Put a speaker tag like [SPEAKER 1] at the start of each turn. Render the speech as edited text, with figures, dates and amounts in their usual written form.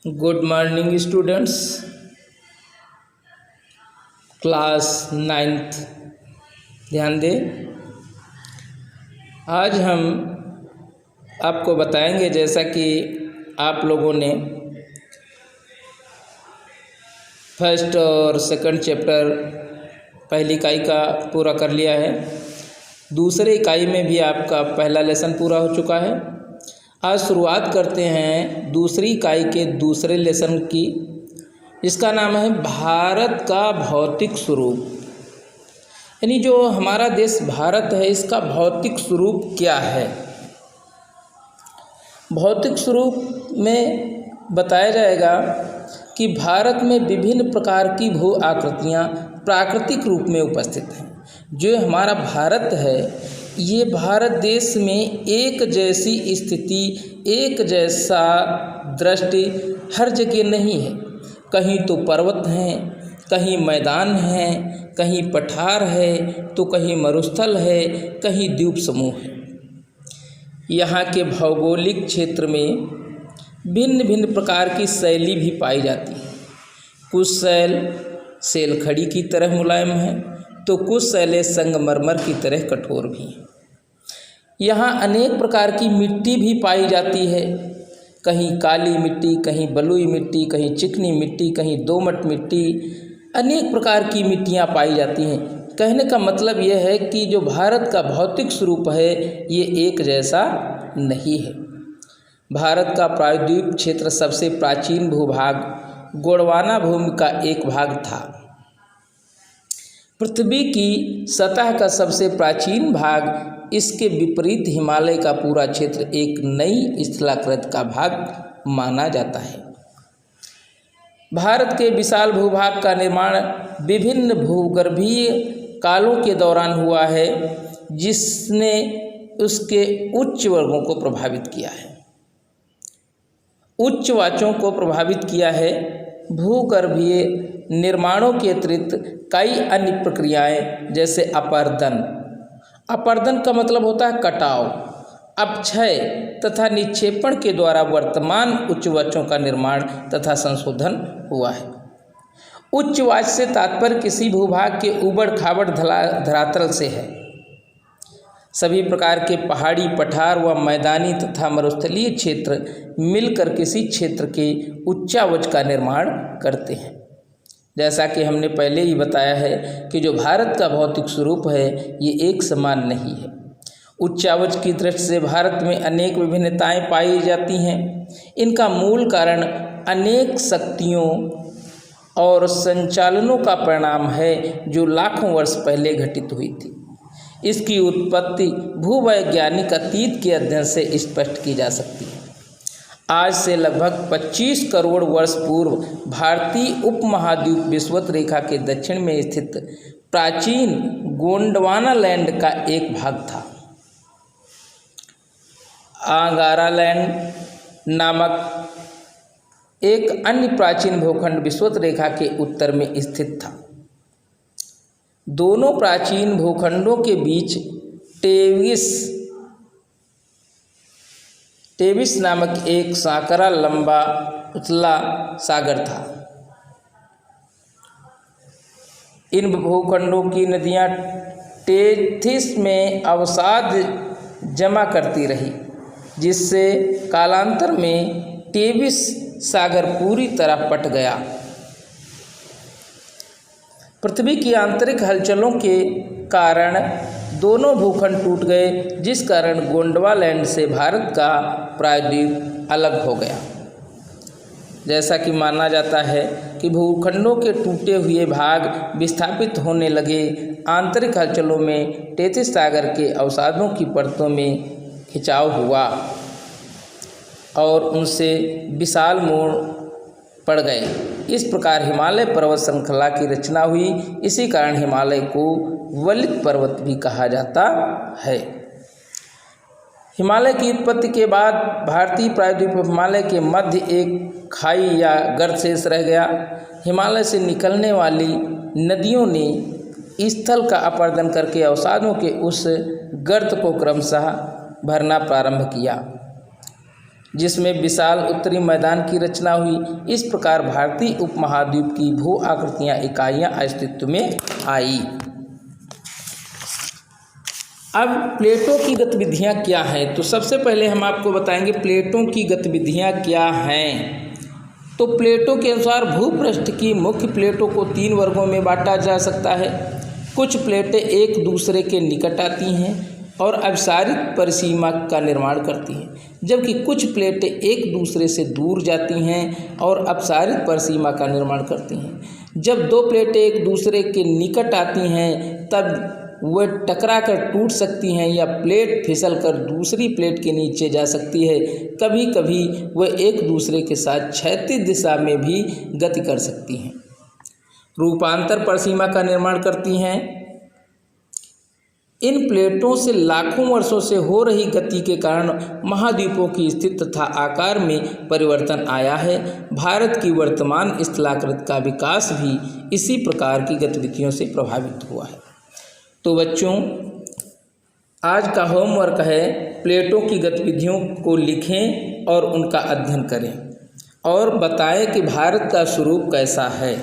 [SPEAKER 1] Good morning students, class 9th। ध्यान दें, आज हम आपको बताएंगे, जैसा कि आप लोगों ने फर्स्ट और सेकंड चैप्टर पहली इकाई का पूरा कर लिया है। दूसरे इकाई में भी आपका पहला लेसन पूरा हो चुका है। आज शुरुआत करते हैं दूसरी इकाई के दूसरे लेसन की, जिसका नाम है भारत का भौतिक स्वरूप। यानी जो हमारा देश भारत है, इसका भौतिक स्वरूप क्या है। भौतिक स्वरूप में बताया जाएगा कि भारत में विभिन्न प्रकार की भू आकृतियाँ प्राकृतिक रूप में उपस्थित हैं। जो हमारा भारत है, ये भारत देश में एक जैसी स्थिति, एक जैसा दृष्टि हर जगह नहीं है। कहीं तो पर्वत हैं, कहीं मैदान हैं, कहीं पठार है, तो कहीं मरुस्थल है, कहीं द्वीप समूह है। यहाँ के भौगोलिक क्षेत्र में भिन्न भिन्न प्रकार की शैली भी पाई जाती है। कुछ शैल खड़ी की तरह मुलायम है, तो कुछ शैलें संगमरमर की तरह कठोर भी हैं। यहाँ अनेक प्रकार की मिट्टी भी पाई जाती है। कहीं काली मिट्टी, कहीं बलुई मिट्टी, कहीं चिकनी मिट्टी, कहीं दोमट मिट्टी, अनेक प्रकार की मिट्टियाँ पाई जाती हैं। कहने का मतलब यह है कि जो भारत का भौतिक स्वरूप है, ये एक जैसा नहीं है। भारत का प्रायद्वीप क्षेत्र सबसे प्राचीन भूभाग गोंडवाना भूमि का एक भाग था। पृथ्वी की सतह का सबसे प्राचीन भाग, इसके विपरीत हिमालय का पूरा क्षेत्र एक नई स्थलाकृत का भाग माना जाता है। भारत के विशाल भूभाग का निर्माण विभिन्न भूगर्भीय कालों के दौरान हुआ है, जिसने उसके उच्च वर्गों को प्रभावित किया है। उच्च वाचों को प्रभावित किया है। भूगर्भीय निर्माणों के अतिरिक्त कई अन्य प्रक्रियाएं, जैसे अपरदन का मतलब होता है कटाव, अपक्षय तथा निक्षेपण के द्वारा वर्तमान उच्च वाचों का निर्माण तथा संशोधन हुआ है। उच्च वाच से तात्पर्य किसी भूभाग के ऊबड़ खाबड़ धरातल से है। सभी प्रकार के पहाड़ी, पठार व मैदानी तथा मरुस्थलीय क्षेत्र मिलकर किसी क्षेत्र के उच्चावच का निर्माण करते हैं। जैसा कि हमने पहले ही बताया है कि जो भारत का भौतिक स्वरूप है, ये एक समान नहीं है। उच्चावच की दृष्टि से भारत में अनेक विभिन्नताएं पाई जाती हैं। इनका मूल कारण अनेक शक्तियों और संचालनों का परिणाम है, जो लाखों वर्ष पहले घटित हुई थी। इसकी उत्पत्ति भूवैज्ञानिक अतीत के अध्ययन से स्पष्ट की जा सकती है। आज से लगभग 25 करोड़ वर्ष पूर्व भारतीय उपमहाद्वीप विषुवत रेखा के दक्षिण में स्थित प्राचीन गोंडवाना लैंड का एक भाग था। आंगारा लैंड नामक एक अन्य प्राचीन भूखंड विषुवत रेखा के उत्तर में स्थित था। दोनों प्राचीन भूखंडों के बीच टेविस नामक एक सांकरा लंबा उथला सागर था। इन भूखंडों की नदियां टेथिस में अवसाद जमा करती रही, जिससे कालांतर में टेविस सागर पूरी तरह पट गया। पृथ्वी की आंतरिक हलचलों के कारण दोनों भूखंड टूट गए, जिस कारण गोंडवालैंड से भारत का प्रायद्वीप अलग हो गया। जैसा कि माना जाता है कि भूखंडों के टूटे हुए भाग विस्थापित होने लगे। आंतरिक हलचलों में टेथिस सागर के अवसादों की परतों में खिंचाव हुआ और उनसे विशाल मोड़ पड़ गए। इस प्रकार हिमालय पर्वत श्रृंखला की रचना हुई। इसी कारण हिमालय को वलित पर्वत भी कहा जाता है। हिमालय की उत्पत्ति के बाद भारतीय प्रायद्वीप हिमालय के मध्य एक खाई या गर्त शेष रह गया। हिमालय से निकलने वाली नदियों ने स्थल का अपरदन करके अवसादों के उस गर्त को क्रमशः भरना प्रारंभ किया। जिसमें विशाल उत्तरी मैदान की रचना हुई। इस प्रकार भारतीय उपमहाद्वीप की भू आकृतियाँ इकाइयाँ अस्तित्व में आई। अब प्लेटों की गतिविधियाँ क्या हैं, तो सबसे पहले हम आपको बताएंगे प्लेटों की गतिविधियाँ क्या हैं। तो प्लेटों के अनुसार भूपृष्ठ की मुख्य प्लेटों को 3 वर्गों में बांटा जा सकता है। कुछ प्लेटें एक दूसरे के निकट आती हैं और अपसारित परिसीमा का निर्माण करती हैं, जबकि कुछ प्लेटें एक दूसरे से दूर जाती हैं और अपसारित परिसीमा का निर्माण करती हैं। जब 2 प्लेटें एक दूसरे के निकट आती हैं तब वह टकरा कर टूट सकती हैं या प्लेट फिसल कर दूसरी प्लेट के नीचे जा सकती है। कभी कभी वह एक दूसरे के साथ क्षैतिज दिशा में भी गति कर सकती हैं। रूपांतर परिसीमा का निर्माण करती हैं। इन प्लेटों से लाखों वर्षों से हो रही गति के कारण महाद्वीपों की स्थिति तथा आकार में परिवर्तन आया है। भारत की वर्तमान स्थलाकृति का विकास भी इसी प्रकार की गतिविधियों से प्रभावित हुआ है। तो बच्चों, आज का होमवर्क है प्लेटों की गतिविधियों को लिखें और उनका अध्ययन करें और बताएं कि भारत का स्वरूप कैसा है।